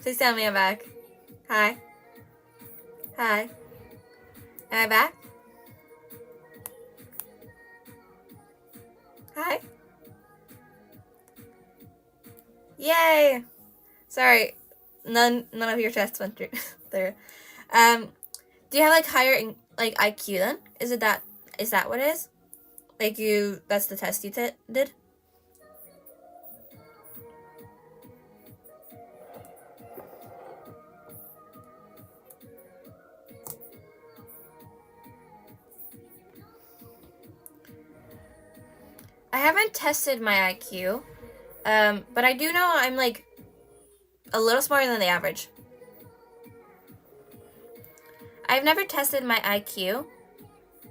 Please tell me I'm back. Hi. Hi. Am I back? Hi. Yay! Sorry, none of your tests went through. There. Do you have like higher like IQ then? Is that what it is? Like that's the test you did? I haven't tested my IQ, but I do know I'm like a little smarter than the average. I've never tested my IQ,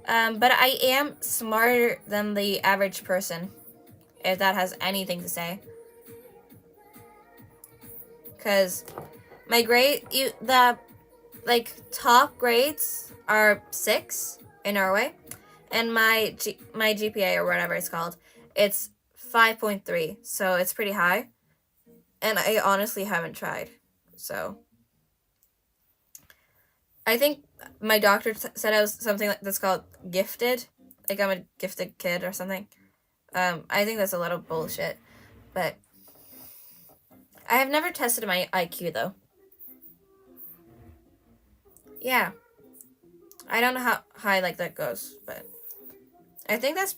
but I am smarter than the average person, if that has anything to say. Because my grade, the like top grades are 6 in Norway, and my GPA or whatever it's called, it's 5.3, so it's pretty high. And I honestly haven't tried, so I think my doctor said I was something that's called gifted, like I'm a gifted kid or something. I think that's a little bullshit, but I have never tested my IQ though. Yeah, I don't know how high like that goes, but I think that's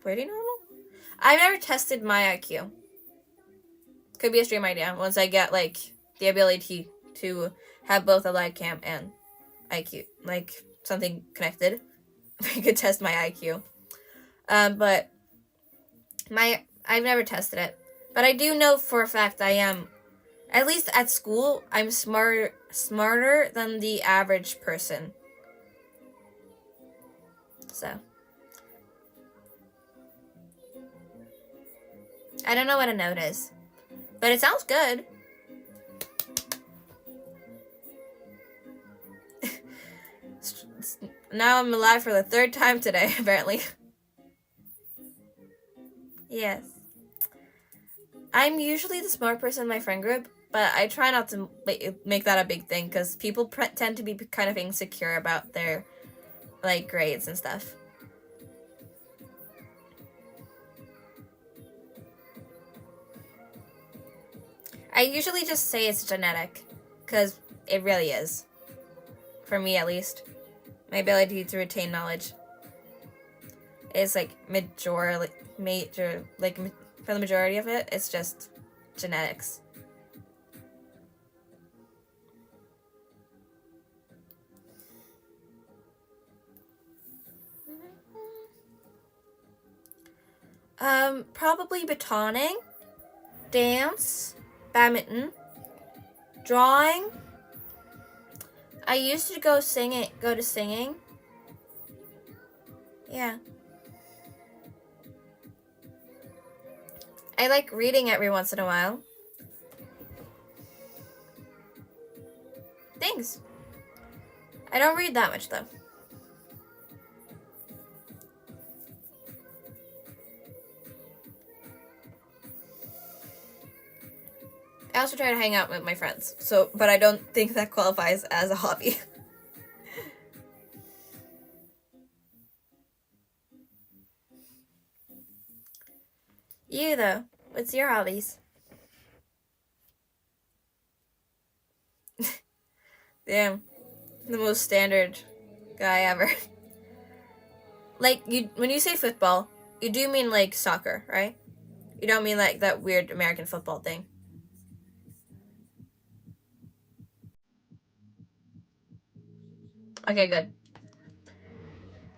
pretty normal. I've never tested my IQ. Could be a stream idea once I get like the ability to have both a live cam and IQ, like something connected. I could test my IQ. But I've never tested it. But I do know for a fact I am, at least at school, I'm smarter than the average person. So I don't know what a note is, but it sounds good. Now I'm alive for the 3rd time today, apparently. Yes. I'm usually the smart person in my friend group, but I try not to make that a big thing because people tend to be kind of insecure about their like grades and stuff. I usually just say it's genetic because it really is. For me, at least. My ability to retain knowledge is like major, like for the majority of it, it's just genetics. Probably batoning, dance, badminton, drawing. I used to go to singing. Yeah. I like reading every once in a while. Thanks. I don't read that much though. I also try to hang out with my friends, but I don't think that qualifies as a hobby. You though, what's your hobbies? Damn, the most standard guy ever. Like when you say football, you do mean like soccer, right? You don't mean like that weird American football thing. Okay, good.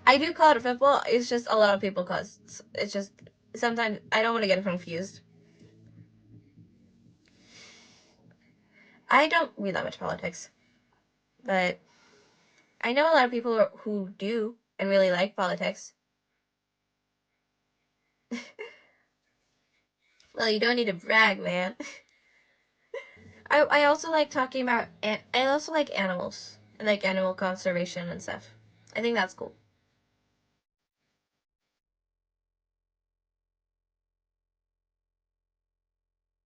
I do call it football. It's just a lot of people call it. It's just sometimes I don't want to get confused. I don't read that much politics, but I know a lot of people who do and really like politics. Well, you don't need to brag, man. I also like talking about, I also like animals and like animal conservation and stuff. I think that's cool.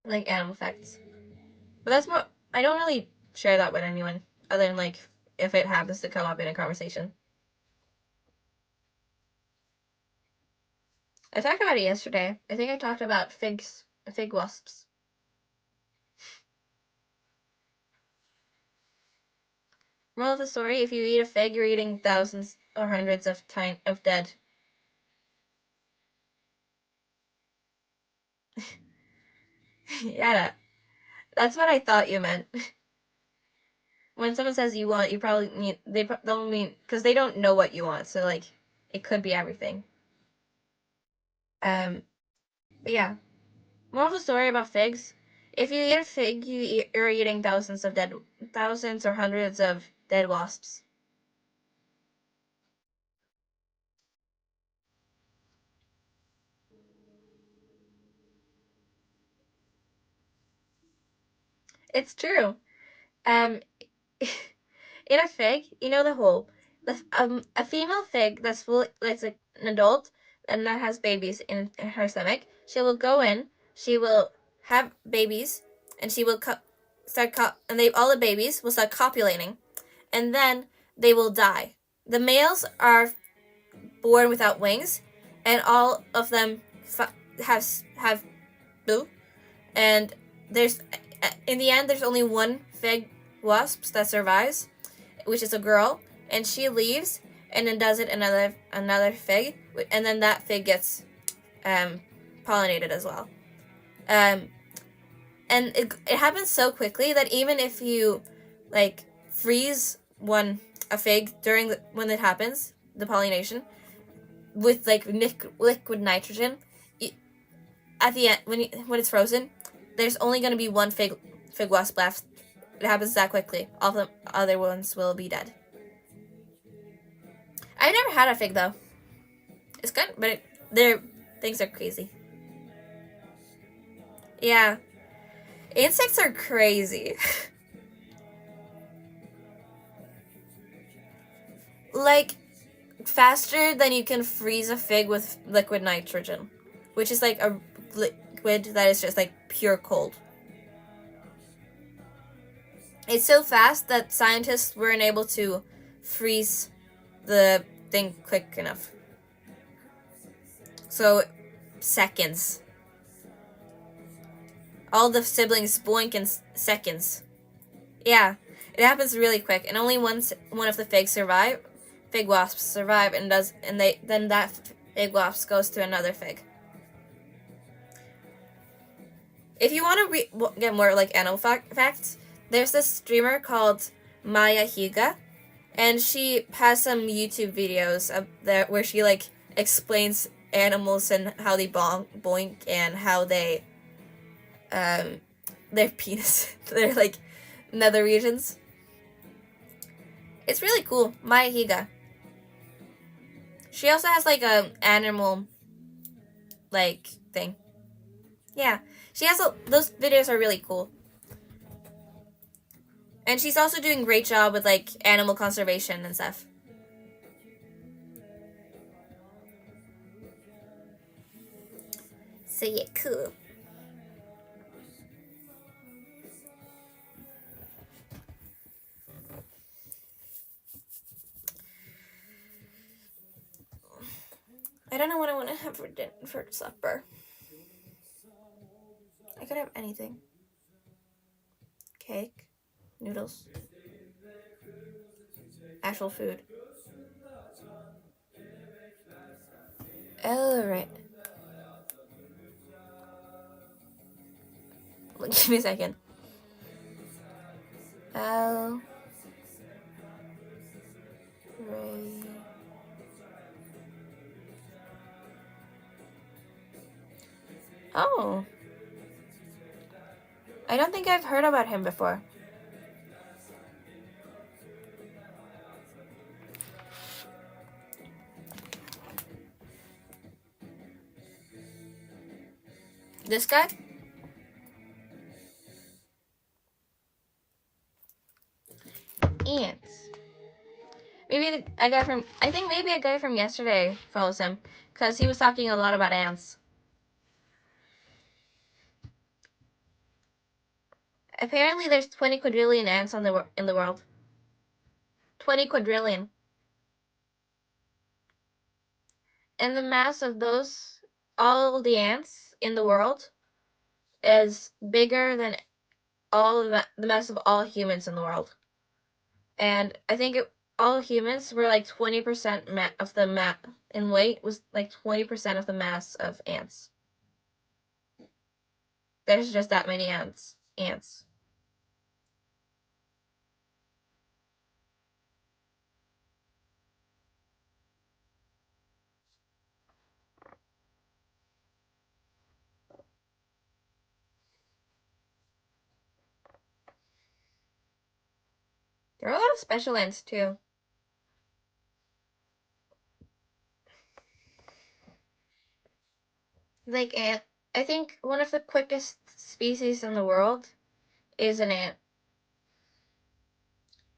Like animal facts. But that's more, I don't really share that with anyone other than like if it happens to come up in a conversation. I talked about it yesterday. I think I talked about fig wasps. Moral of the story: if you eat a fig, you're eating thousands or hundreds of dead. Yeah, that's what I thought you meant. When someone says you want, you probably mean they don't mean because they don't know what you want. So like, it could be everything. But yeah. Moral of the story about figs: if you eat a fig, you're eating thousands or hundreds of dead wasps. It's true. Um, in a fig, you know the hole. A female fig that's full, that's like an adult and that has babies in her stomach. She will go in. She will have babies, and she will and they all the babies will start copulating, and then they will die. The males are born without wings, and all of them have blue. And there's in the end there's only one fig wasp that survives, which is a girl, and she leaves and then does it another fig, and then that fig gets pollinated as well. Um, and it happens so quickly that even if you like freeze a fig during when it happens, the pollination, with like liquid nitrogen, at the end when it's frozen, there's only going to be one fig wasp left. It happens that quickly. All the other ones will be dead. I never had a fig though. It's good, but their things are crazy. Yeah, insects are crazy. Like faster than you can freeze a fig with liquid nitrogen, which is like a liquid that is just like pure cold. It's so fast that scientists weren't able to freeze the thing quick enough. So, seconds. All the siblings boink in seconds. Yeah, it happens really quick, and only one of the fig wasps survive, and then that fig wasp goes to another fig. If you want to get more like animal facts, there's this streamer called Maya Higa, and she has some YouTube videos where she like explains animals and how they boink and how they their penis their like nether regions. It's really cool. Maya Higa. She also has like a animal like thing. Yeah, she has those videos are really cool. And she's also doing a great job with like animal conservation and stuff. So yeah, cool. I don't know what I want to have for supper. I could have anything. Cake, noodles, actual food. Alright. Give me a second. Al Ray. Oh. I don't think I've heard about him before. This guy? Ants. Maybe a guy from yesterday follows him, because he was talking a lot about ants. Apparently, there's 20 quadrillion ants in the world. 20 quadrillion. And the mass of all the ants in the world is bigger than the mass of all humans in the world. And I think all humans were like 20% of the in weight was like 20% of the mass of ants. There's just that many ants. There are a lot of special ants too. Like ant. I think one of the quickest species in the world is an ant.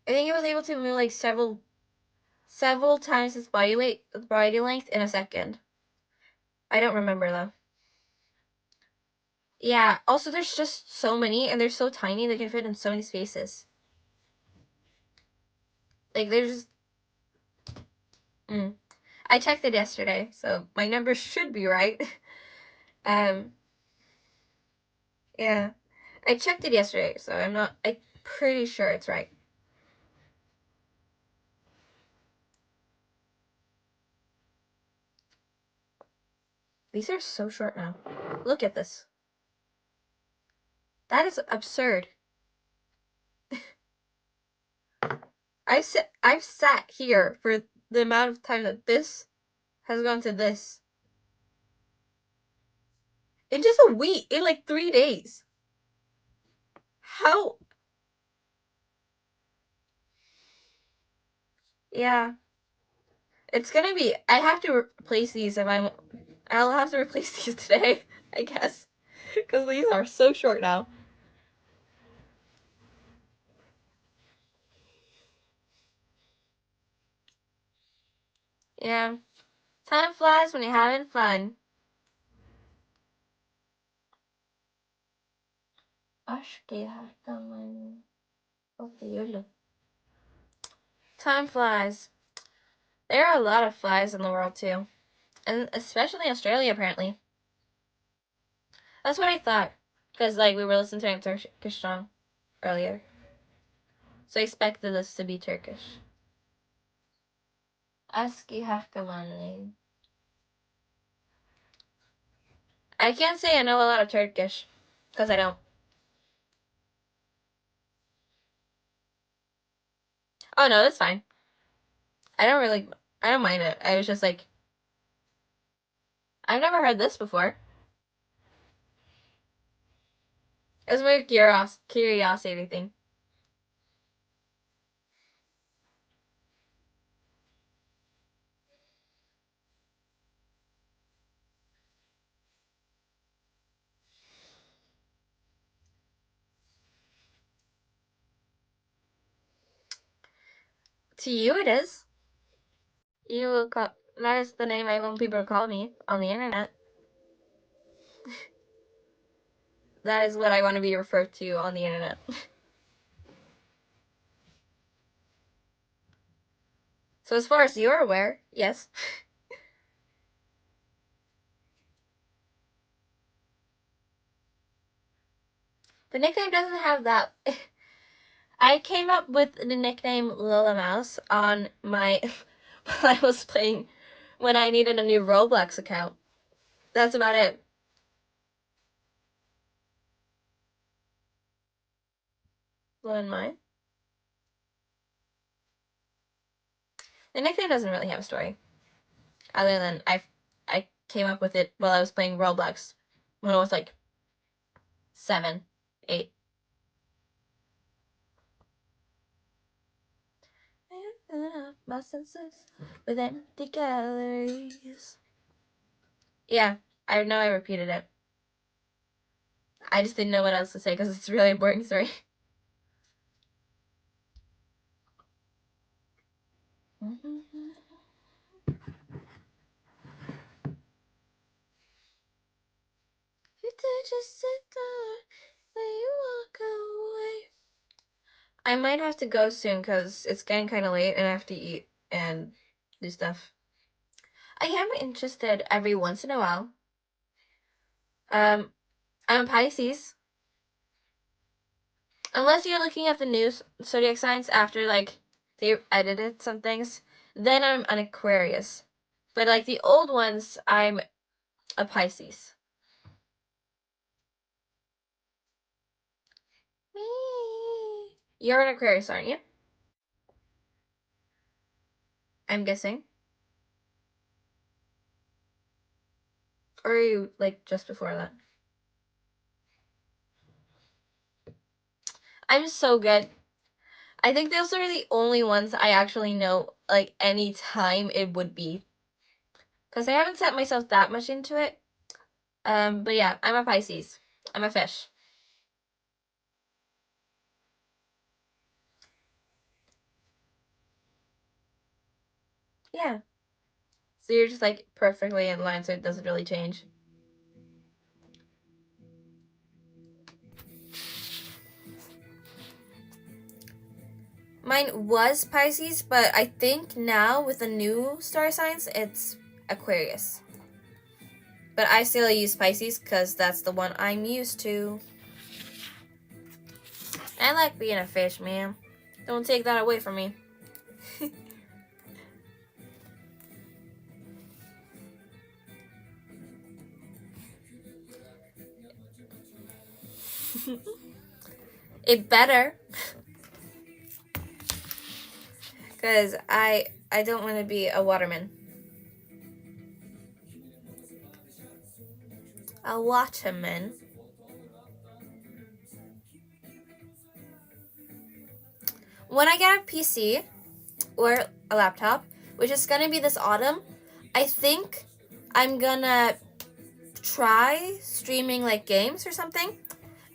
I think it was able to move like several times its body length in a second. I don't remember though. Yeah. Also, there's just so many, and they're so tiny they can fit in so many spaces. Like there's. Mm. I checked it yesterday, so my numbers should be right. um. Yeah. I checked it yesterday, so I'm pretty sure it's right. These are so short now. Look at this. That is absurd. I've sat here for the amount of time that this has gone to this. In just a week, in like 3 days. How? Yeah. It's gonna be. I have to replace these if I'm. I'll have to replace these today, I guess. Because these are so short now. Yeah. Time flies when you're having fun. Time flies. There are a lot of flies in the world too. And especially Australia, apparently. That's what I thought. Because, like, we were listening to a Turkish song earlier. So I expected this to be Turkish. Aski Hakamanli. I can't say I know a lot of Turkish. Because I don't. Oh, no, that's fine. I don't mind it. I was just like, I've never heard this before. It was my curiosity thing. To you, it is. You will call. That is the name I want people to call me on the internet. That is what I want to be referred to on the internet. So as far as you're aware, yes. The nickname doesn't have that. I came up with the nickname Lila Mouse on my when I was playing when I needed a new Roblox account. That's about it. Blow mine. The nickname doesn't really have a story, other than I came up with it while I was playing Roblox when I was like 7, 8. My senses with empty galleries. Yeah, I know I repeated it. I just didn't know what else to say because it's a really important story. you walk away. I might have to go soon because it's getting kind of late and I have to eat and do stuff. I am interested every once in a while. I'm a Pisces. Unless you're looking at the news zodiac signs after like they edited some things, then I'm an Aquarius. But like the old ones, I'm a Pisces. You're an Aquarius, aren't you? I'm guessing. Or are you like just before that? I'm so good. I think those are the only ones I actually know like any time it would be. Because I haven't set myself that much into it. But yeah, I'm a Pisces. I'm a fish. Yeah. So you're just like perfectly in line, so it doesn't really change. Mine was Pisces, but I think now with the new star signs, it's Aquarius. But I still use Pisces because that's the one I'm used to. I like being a fish, man. Don't take that away from me. It better. Because I don't want to be a waterman. A waterman. When I get a PC or a laptop, which is going to be this autumn, I think I'm going to try streaming like games or something.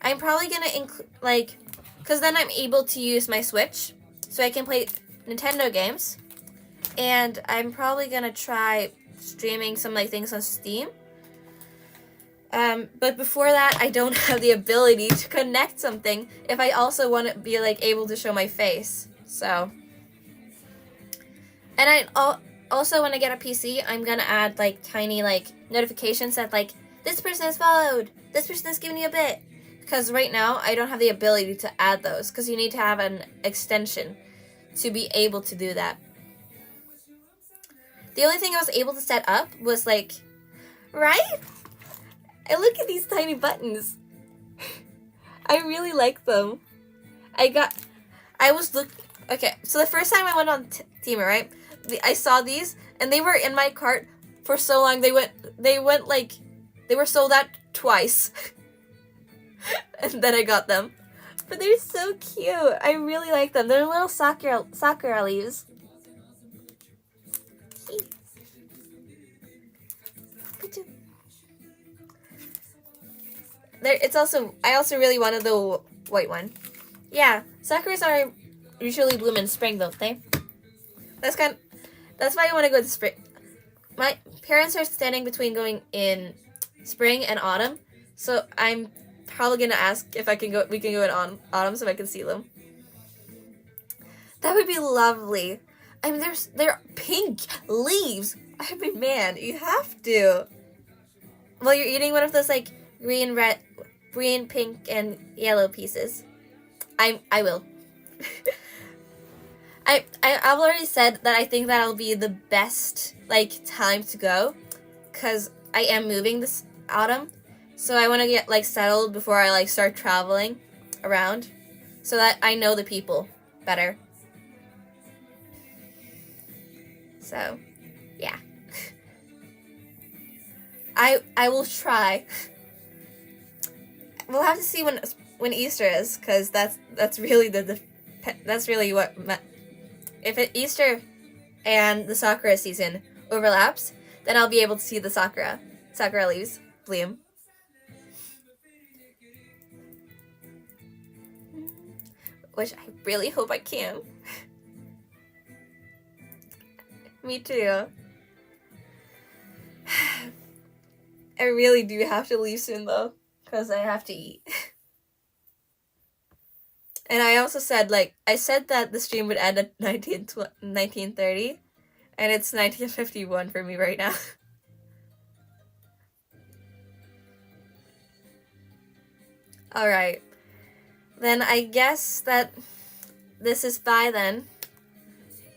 I'm probably going to like, because then I'm able to use my Switch so I can play Nintendo games. And I'm probably going to try streaming some like things on Steam. But before that, I don't have the ability to connect something if I also want to be like able to show my face. So, and also when I get a PC, I'm gonna add like tiny like notifications that like this person has followed, this person has given you a bit. Because right now I don't have the ability to add those because you need to have an extension to be able to do that. The only thing I was able to set up was like, right? I look at these tiny buttons. I really like them. I was okay, so the first time I went on Teamer, right? I saw these and they were in my cart for so long. They went like they were sold out twice. And then I got them. But they're so cute. I really like them. They're little sakura leaves. I also really wanted the white one. Yeah, sakuras are usually bloom in spring, don't they? That's why I want to go to spring. My parents are standing between going in spring and autumn, so I'm probably gonna ask if I can go. We can go in autumn so I can see them. That would be lovely. I mean, they're pink leaves. I mean, man, you have to. Well, you're eating one of those like green, pink, and yellow pieces. I will. I've already said that I think that'll be the best like time to go, cause I am moving this autumn, so I want to get like settled before I like start traveling around, so that I know the people better. So, yeah. I will try. We'll have to see when Easter is, cause that's really that's really what if Easter and the sakura season overlaps, then I'll be able to see the sakura leaves bloom. Which I really hope I can. Me too. I really do have to leave soon though, because I have to eat. And I also said, like, I said that the stream would end at 1930, and it's 1951 for me right now. Alright. Then I guess that this is bye then.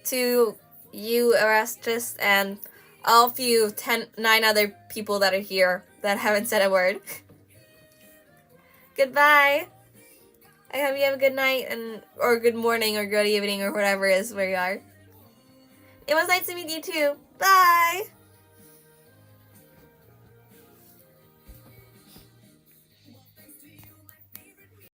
To you, Erastus, and all of you 9 other people that are here that haven't said a word. Goodbye. I hope you have a good night and or good morning or good evening or whatever is where you are. It was nice to meet you too. Bye!